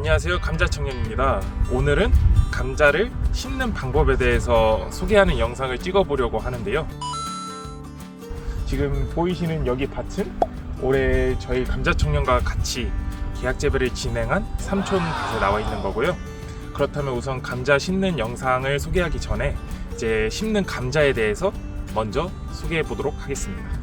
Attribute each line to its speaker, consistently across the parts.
Speaker 1: 안녕하세요, 감자청년입니다. 오늘은 감자를 심는 방법에 대해서 소개하는 영상을 찍어보려고 하는데요. 지금 보이시는 여기 밭은 올해 저희 감자청년과 같이 계약 재배를 진행한 삼촌 밭에 나와 있는 거고요. 그렇다면 우선 감자 심는 영상을 소개하기 전에 이제 심는 감자에 대해서 먼저 소개해 보도록 하겠습니다.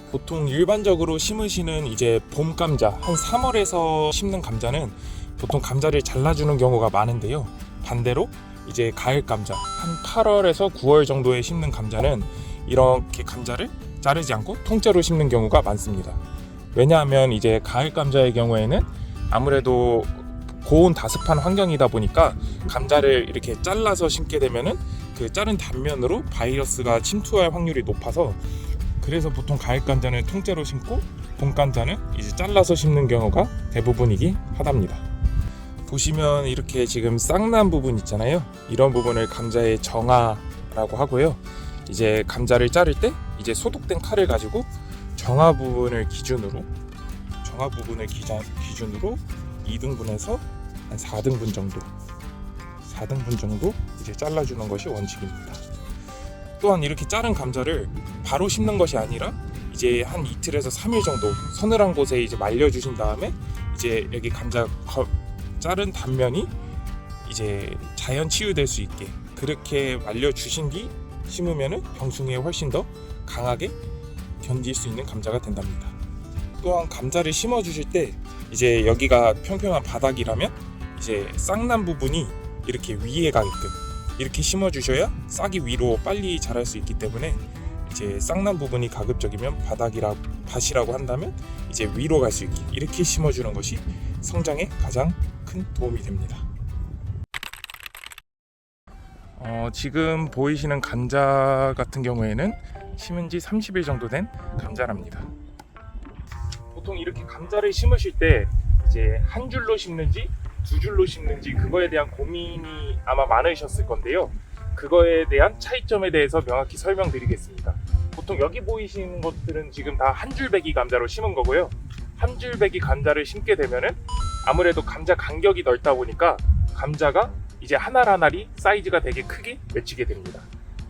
Speaker 1: 보통 일반적으로 심으시는 이제 봄 감자 한 3월에서 심는 감자는 보통 감자를 잘라주는 경우가 많은데요. 반대로 이제 가을 감자 한 8월에서 9월 정도에 심는 감자는 이렇게 감자를 자르지 않고 통째로 심는 경우가 많습니다. 왜냐하면 이제 가을 감자의 경우에는 아무래도 고온 다습한 환경이다 보니까 감자를 이렇게 잘라서 심게 되면은 그 자른 단면으로 바이러스가 침투할 확률이 높아서 그래서 보통 가을 감자는 통째로 심고 봄 감자는 이제 잘라서 심는 경우가 대부분이긴 하답니다. 보시면 이렇게 지금 쌍난 부분 있잖아요. 이런 부분을 감자의 정화라고 하고요. 이제 감자를 자를 때 이제 소독된 칼을 가지고 정화 부분을 기준으로 2등분해서 한 4등분 정도 이제 잘라주는 것이 원칙입니다. 또한 이렇게 자른 감자를 바로 심는 것이 아니라 이제 한 이틀에서 3일 정도 서늘한 곳에 이제 말려주신 다음에 이제 여기 감자 자른 단면이 이제 자연 치유될 수 있게 그렇게 말려주신 뒤 심으면은 병충해에 훨씬 더 강하게 견딜 수 있는 감자가 된답니다. 또한 감자를 심어 주실 때 이제 여기가 평평한 바닥이라면 이제 쌍난 부분이 이렇게 위에 가게끔 이렇게 심어 주셔야 싹이 위로 빨리 자랄 수 있기 때문에 이제 쌍난 부분이 가급적이면 밭이라고 한다면 이제 위로 갈 수 있게 이렇게 심어 주는 것이 성장에 가장 큰 도움이 됩니다. 지금 보이시는 감자 같은 경우에는 심은 지 30일 정도 된 감자랍니다. 보통 이렇게 감자를 심으실 때 이제 한 줄로 심는지 두 줄로 심는지 그거에 대한 고민이 아마 많으셨을 건데요. 그거에 대한 차이점에 대해서 명확히 설명드리겠습니다. 보통 여기 보이시는 것들은 지금 다 한 줄배기 감자로 심은 거고요. 한 줄배기 감자를 심게 되면은 아무래도 감자 간격이 넓다 보니까 감자가 이제 하나하나리 사이즈가 되게 크게 맺히게 됩니다.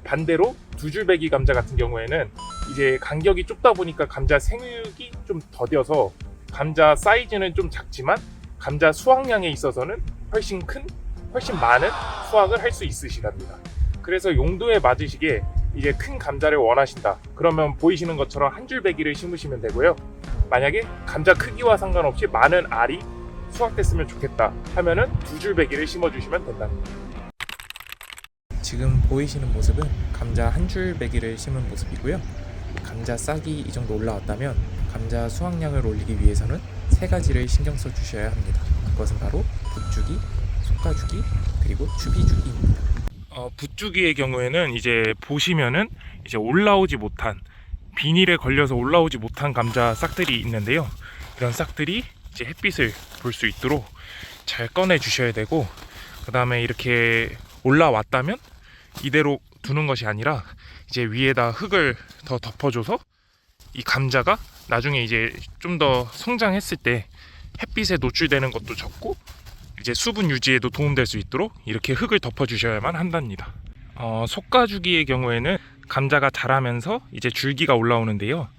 Speaker 1: 반대로 두 줄배기 감자 같은 경우에는 이제 간격이 좁다 보니까 감자 생육이 좀 더뎌서 감자 사이즈는 좀 작지만 감자 수확량에 있어서는 훨씬 많은 수확을 할 수 있으시답니다. 그래서 용도에 맞으시게 이제 큰 감자를 원하신다. 그러면 보이시는 것처럼 한 줄배기를 심으시면 되고요. 만약에 감자 크기와 상관없이 많은 알이 수확됐으면 좋겠다 하면은 두 줄배기를 심어주시면 된답니다. 지금 보이시는 모습은 감자 한 줄배기를 심은 모습이고요. 감자 싹이 이 정도 올라왔다면 감자 수확량을 올리기 위해서는 세 가지를 신경 써 주셔야 합니다. 그것은 바로 붓주기, 솎아주기, 그리고 추비주기입니다. 붓주기의 경우에는 이제 보시면은 이제 올라오지 못한 비닐에 걸려서 올라오지 못한 감자 싹들이 있는데요. 이런 싹들이 이제 햇빛을 볼 수 있도록 잘 꺼내 주셔야 되고, 그 다음에 이렇게 올라왔다면 이대로 두는 것이 아니라 이제 위에다 흙을 더 덮어줘서 이 감자가 나중에 이제 좀 더 성장했을 때 햇빛에 노출되는 것도 적고 이제 수분 유지에도 도움될 수 있도록 이렇게 흙을 덮어주셔야만 한답니다. 솎아주기의 경우에는 감자가 자라면서 이제 줄기가 올라오는데요.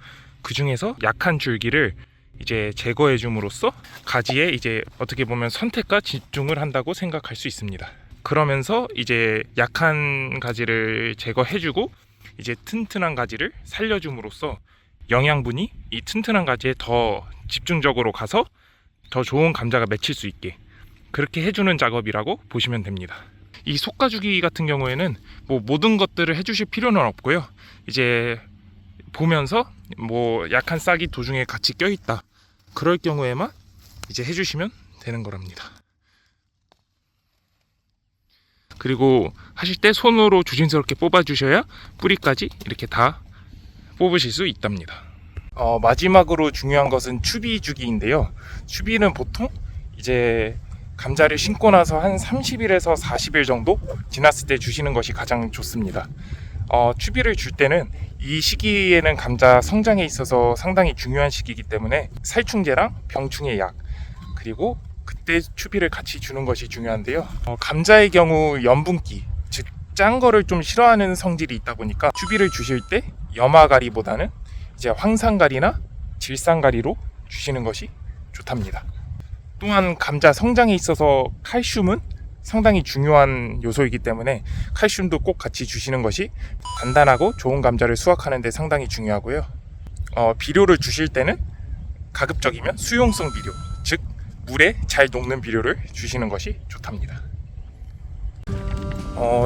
Speaker 1: 그 중에서 약한 줄기를 이제 제거해 줌으로써 가지에 이제 어떻게 보면 선택과 집중을 한다고 생각할 수 있습니다. 그러면서 이제 약한 가지를 제거해주고 이제 튼튼한 가지를 살려줌으로써 영양분이 이 튼튼한 가지에 더 집중적으로 가서 더 좋은 감자가 맺힐 수 있게 그렇게 해주는 작업이라고 보시면 됩니다. 이 솎아주기 같은 경우에는 뭐 모든 것들을 해주실 필요는 없고요. 이제 보면서 뭐 약한 싹이 도중에 같이 껴있다 그럴 경우에만 이제 해주시면 되는 거랍니다. 그리고 하실 때 손으로 조심스럽게 뽑아주셔야 뿌리까지 이렇게 다 뽑으실 수 있답니다. 마지막으로 중요한 것은 추비주기인데요. 추비는 보통 이제 감자를 심고 나서 한 30일에서 40일 정도 지났을 때 주시는 것이 가장 좋습니다. 추비를 줄 때는 이 시기에는 감자 성장에 있어서 상당히 중요한 시기이기 때문에 살충제랑 병충해 약
Speaker 2: 그리고 그때 추비를 같이 주는 것이 중요한데요. 감자의 경우 염분기, 즉 짠 거를 좀 싫어하는 성질이 있다 보니까 추비를 주실 때 염화가리보다는 이제 황산가리나 질산가리로 주시는 것이 좋답니다. 또한 감자 성장에 있어서 칼슘은 상당히 중요한 요소이기 때문에 칼슘도 꼭 같이 주시는 것이 단단하고 좋은 감자를 수확하는 데 상당히 중요하고요. 비료를 주실 때는 가급적이면 수용성 비료, 즉 물에 잘 녹는 비료를 주시는 것이 좋답니다.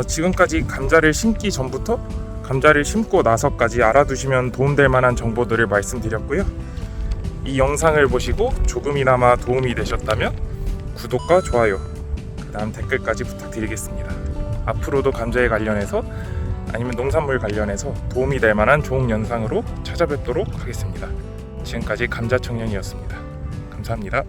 Speaker 2: 지금까지 감자를 심기 전부터 감자를 심고 나서까지 알아두시면 도움될 만한 정보들을 말씀드렸고요. 이 영상을 보시고 조금이나마 도움이 되셨다면 구독과 좋아요, 그 다음 댓글까지 부탁드리겠습니다. 앞으로도 감자에 관련해서 아니면 농산물 관련해서 도움이 될 만한 좋은 영상으로 찾아뵙도록 하겠습니다. 지금까지 감자청년이었습니다. 감사합니다.